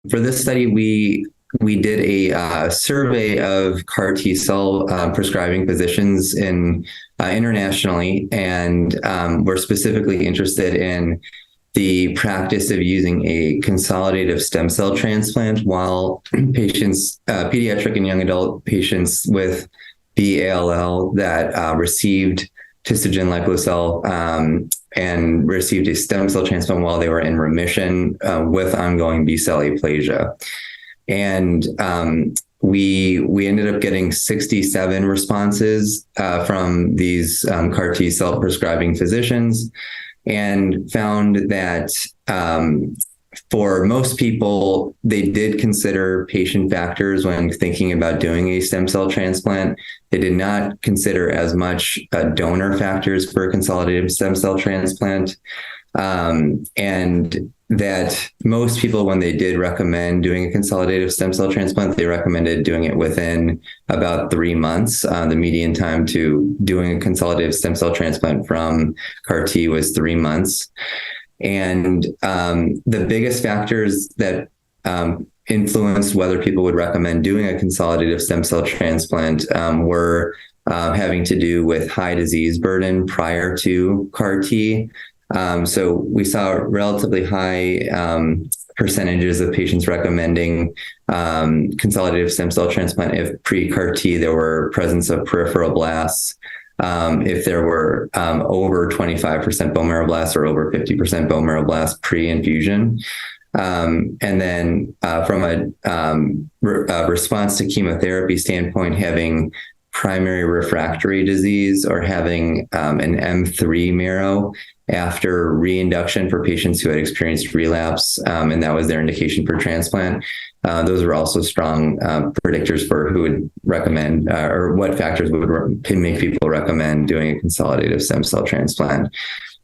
For this study, we did a survey of CAR T-cell prescribing physicians internationally, and we're specifically interested in the practice of using a consolidative stem cell transplant while patients, pediatric and young adult patients with B-ALL that received Tisagenlecleucel and received a stem cell transplant while they were in remission with ongoing B-cell aplasia. And we ended up getting 67 responses from these CAR T-cell prescribing physicians, and found that for most people, they did consider patient factors when thinking about doing a stem cell transplant. They did not consider as much donor factors for a consolidated stem cell transplant. And that most people, when they did recommend doing a consolidative stem cell transplant, they recommended doing it within about 3 months. The median time to doing a consolidative stem cell transplant from CAR T was 3 months. And the biggest factors that influenced whether people would recommend doing a consolidative stem cell transplant were having to do with high disease burden prior to CAR T. So we saw relatively high percentages of patients recommending consolidative stem cell transplant if pre-CAR T there were presence of peripheral blasts, if there were over 25% bone marrow blasts or over 50% bone marrow blasts pre-infusion. And then from a response to chemotherapy standpoint, having primary refractory disease or having an M3 marrow after reinduction for patients who had experienced relapse, and that was their indication for transplant. Those are also strong predictors for who would recommend or what factors would make people recommend doing a consolidative stem cell transplant.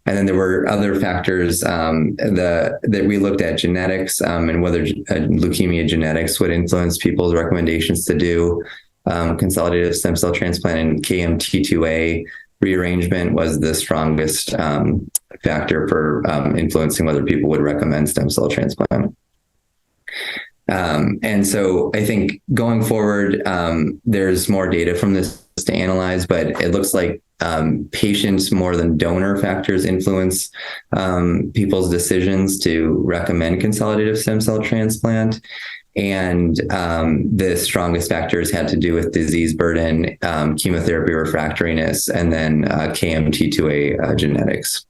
And then there were other factors that we looked at genetics and whether leukemia genetics would influence people's recommendations to do consolidative stem cell transplant, and KMT2A rearrangement was the strongest factor for influencing whether people would recommend stem cell transplant. And so I think going forward, there's more data from this to analyze, but it looks like patients more than donor factors influence people's decisions to recommend consolidative stem cell transplant. And the strongest factors had to do with disease burden, chemotherapy refractoriness, and then KMT2A genetics.